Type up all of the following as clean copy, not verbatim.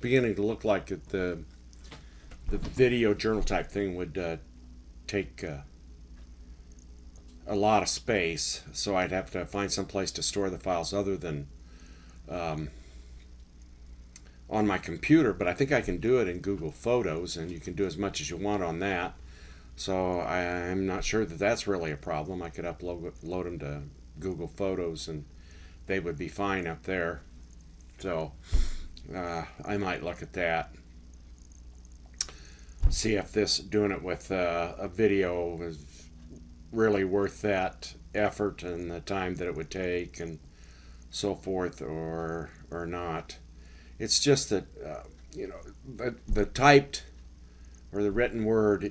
beginning to look like the video journal type thing would take a lot of space, so I'd have to find some place to store the files other than um, on my computer. But I think I can do it in Google Photos, and you can do as much as you want on that. So I'm not sure that that's really a problem. I could upload them to Google Photos, and they would be fine up there. So I might look at that. See if this doing it with a video is really worth that effort and the time that it would take and so forth, or not. It's just that the typed or the written word,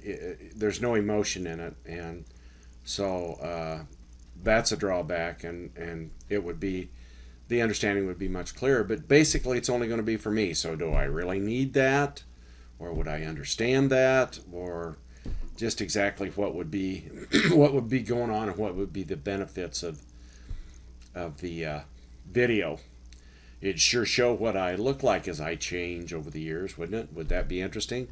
there's no emotion in it, and so that's a drawback. And it would be, the understanding would be much clearer. But basically, it's only going to be for me. So do I really need that, or would I understand that, or just exactly what would be what would be going on, and what would be the benefits of the video? It'd sure show what I look like as I change over the years, wouldn't it? Would that be interesting?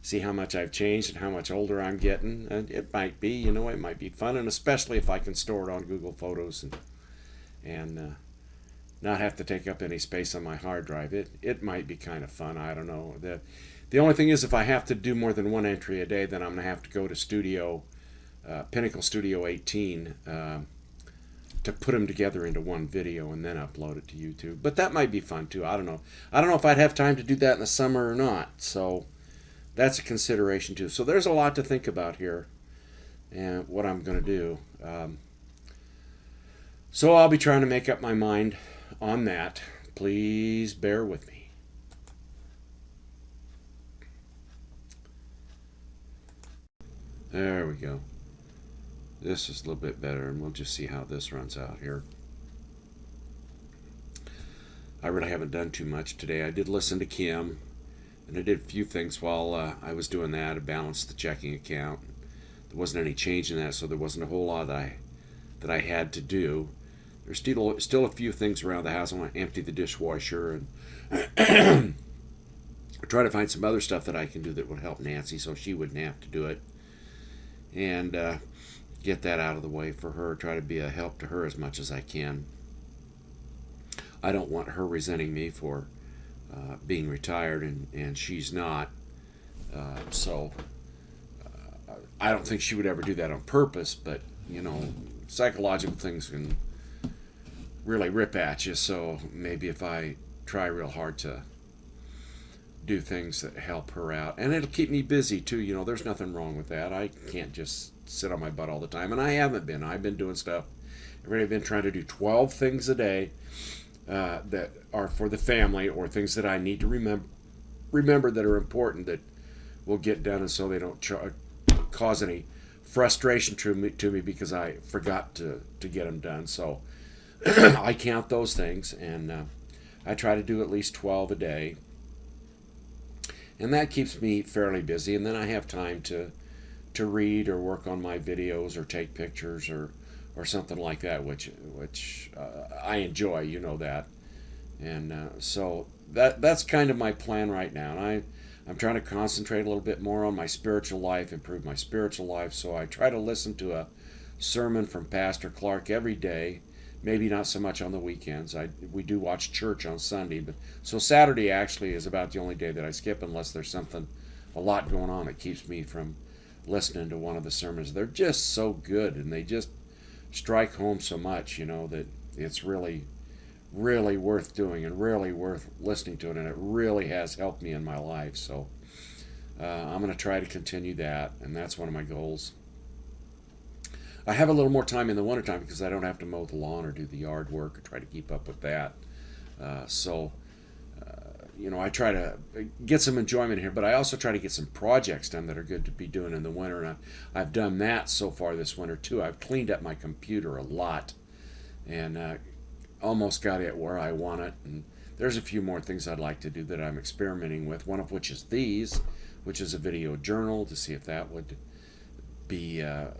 See how much I've changed and how much older I'm getting. And it might be, it might be fun, and especially if I can store it on Google Photos and not have to take up any space on my hard drive. It might be kind of fun. I don't know. The only thing is, if I have to do more than one entry a day, then I'm going to have to go to Pinnacle Studio 18 to put them together into one video and then upload it to YouTube. But that might be fun too. I don't know. I don't know if I'd have time to do that in the summer or not. So that's a consideration too. So there's a lot to think about here and what I'm going to do. So I'll be trying to make up my mind on that. Please bear with me. There we go. This is a little bit better, and we'll just see how this runs out here. I really haven't done too much today. I did listen to Kim, and I did a few things while I was doing that to balance the checking account. There wasn't any change in that, so there wasn't a whole lot that I had to do. There's still a few things around the house. I want to empty the dishwasher and try to find some other stuff that I can do that would help Nancy, so she wouldn't have to do it. And get that out of the way for her. Try to be a help to her as much as I can. I don't want her resenting me for being retired, and she's not. So I don't think she would ever do that on purpose, but psychological things can really rip at you. So maybe if I try real hard to do things that help her out, and it'll keep me busy too. There's nothing wrong with that. I can't just sit on my butt all the time, and I haven't been. I've been doing stuff. I've really been trying to do 12 things a day that are for the family, or things that I need to remember that are important, that will get done, and so they don't cause any frustration to me because I forgot to get them done. So I count those things, and I try to do at least 12 a day. And that keeps me fairly busy, and then I have time to read or work on my videos or take pictures or something like that, which I enjoy, that. And so that's kind of my plan right now. And I'm trying to concentrate a little bit more on my spiritual life, improve my spiritual life. So I try to listen to a sermon from Pastor Clark every day. Maybe not so much on the weekends. We do watch church on Sunday, but so Saturday actually is about the only day that I skip, unless there's a lot going on that keeps me from listening to one of the sermons. They're just so good, and they just strike home so much, that it's really, really worth doing and really worth listening to it, and it really has helped me in my life. So I'm going to try to continue that, and that's one of my goals. I have a little more time in the wintertime because I don't have to mow the lawn or do the yard work or try to keep up with that. I try to get some enjoyment here, but I also try to get some projects done that are good to be doing in the winter. And I've done that so far this winter too. I've cleaned up my computer a lot, and almost got it where I want it. And there's a few more things I'd like to do that I'm experimenting with, one of which is which is a video journal, to see if that would be a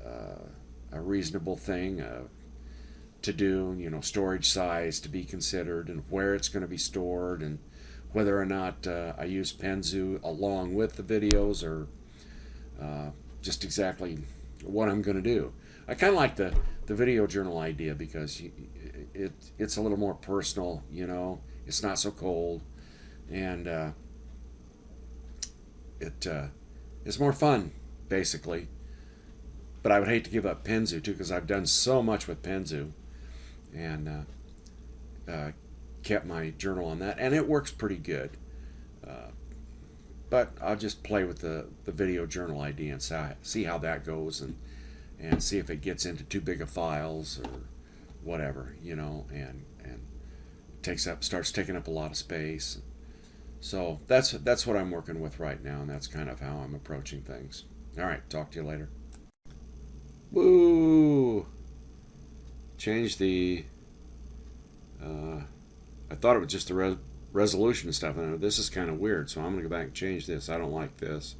reasonable thing to do. Storage size to be considered, and where it's going to be stored, and whether or not I use Penzu along with the videos, or just exactly what I'm going to do. I kind of like the video journal idea because it's a little more personal, you know. It's not so cold, and it's more fun, basically. But I would hate to give up Penzu too, because I've done so much with Penzu, and kept my journal on that, and it works pretty good. Uh, but I'll just play with the video journal idea and see how that goes, and see if it gets into too big of files or whatever, you know, and starts taking up a lot of space. So that's what I'm working with right now, and that's kind of how I'm approaching things. All right, talk to you later. Woo! Change the. I thought it was just the resolution and stuff. And this is kind of weird, so I'm gonna go back and change this. I don't like this.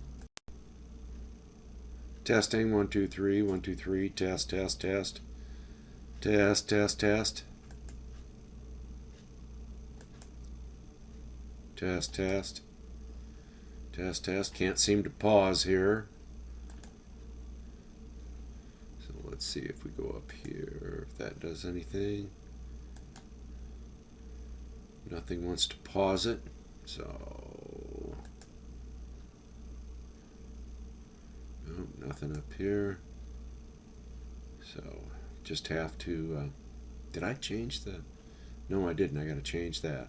Testing 1 2 3 1 2 3 test test test test test test test test test test. Can't seem to pause here. So let's see if we go up here, if that does anything. Nothing wants to pause it, so nope, nothing up here. So just have to. Did I change the? No, I didn't. I got to change that.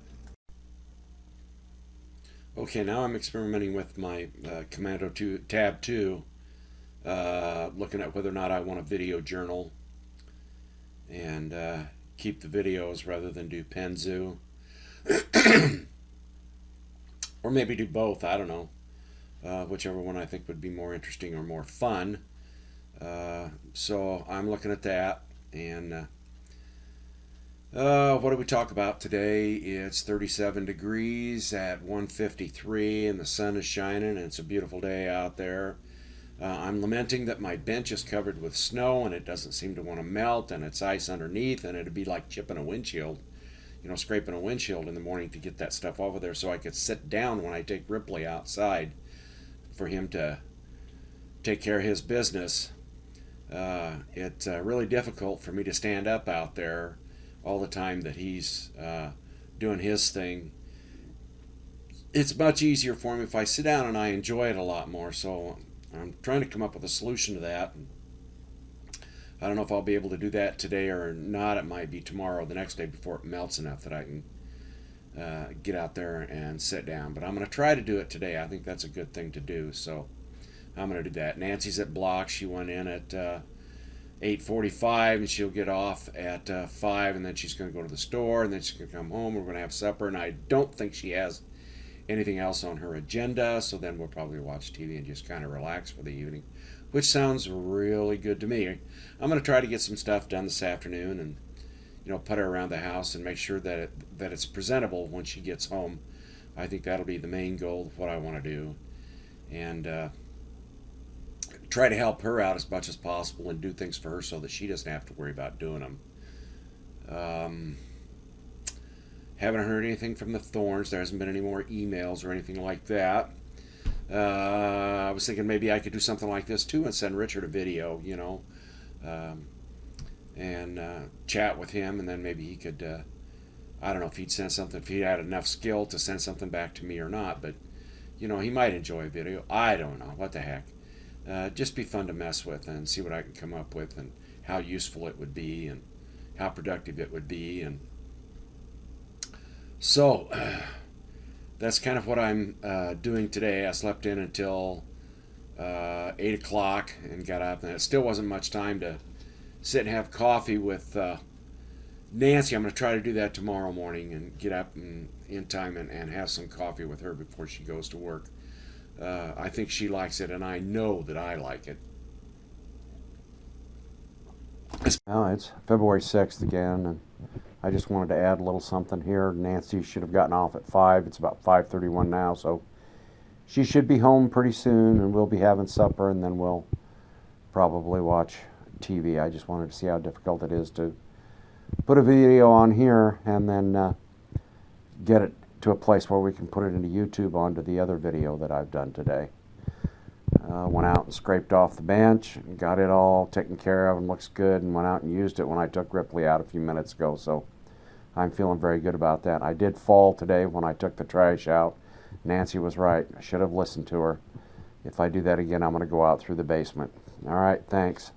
Okay, now I'm experimenting with my Commando 2 Tab 2, looking at whether or not I want a video journal and keep the videos rather than do Penzu. Or maybe do both, I don't know. Whichever one I think would be more interesting or more fun. So I'm looking at that, and what do we talk about today? It's 37 degrees at 1:53, and the sun is shining, and it's a beautiful day out there. I'm lamenting that my bench is covered with snow, and it doesn't seem to want to melt, and it's ice underneath, and it'd be like chipping a windshield, you know, scraping a windshield in the morning to get that stuff off of there so I could sit down when I take Ripley outside for him to take care of his business. It's really difficult for me to stand up out there all the time that he's doing his thing. It's much easier for me if I sit down, and I enjoy it a lot more. So I'm trying to come up with a solution to that. I don't know if I'll be able to do that today or not. It might be tomorrow, the next day, before it melts enough that I can get out there and sit down. But I'm going to try to do it today. I think that's a good thing to do. So I'm going to do that. Nancy's at block. She went in at 8:45, and she'll get off at 5, and then she's going to go to the store, and then she's going to come home. We're going to have supper, and I don't think she has anything else on her agenda, so then we'll probably watch TV and just kind of relax for the evening, which sounds really good to me. I'm going to try to get some stuff done this afternoon, and put her around the house and make sure that it's presentable when she gets home. I think that'll be the main goal of what I want to do, and try to help her out as much as possible and do things for her so that she doesn't have to worry about doing them. Haven't heard anything from the Thorns. There hasn't been any more emails or anything like that. I was thinking maybe I could do something like this too and send Richard a video, and chat with him, and then maybe he could, I don't know if he'd send something, if he had enough skill to send something back to me or not, but, he might enjoy a video. I don't know. What the heck. Just be fun to mess with and see what I can come up with and how useful it would be and how productive it would be. And so that's kind of what I'm doing today. I slept in until 8 o'clock and got up, and it still wasn't much time to sit and have coffee with Nancy. I'm going to try to do that tomorrow morning and get up in time and have some coffee with her before she goes to work. I think she likes it, and I know that I like it. Well, it's February 6th again, and I just wanted to add a little something here. Nancy should have gotten off at 5. It's about 5:31 now, so she should be home pretty soon, and we'll be having supper, and then we'll probably watch TV. I just wanted to see how difficult it is to put a video on here and then get it to a place where we can put it into YouTube onto the other video that I've done today. Went out and scraped off the bench, got it all taken care of and looks good, and went out and used it when I took Ripley out a few minutes ago, so I'm feeling very good about that. I did fall today when I took the trash out. Nancy was right. I should have listened to her. If I do that again, I'm going to go out through the basement. All right, thanks.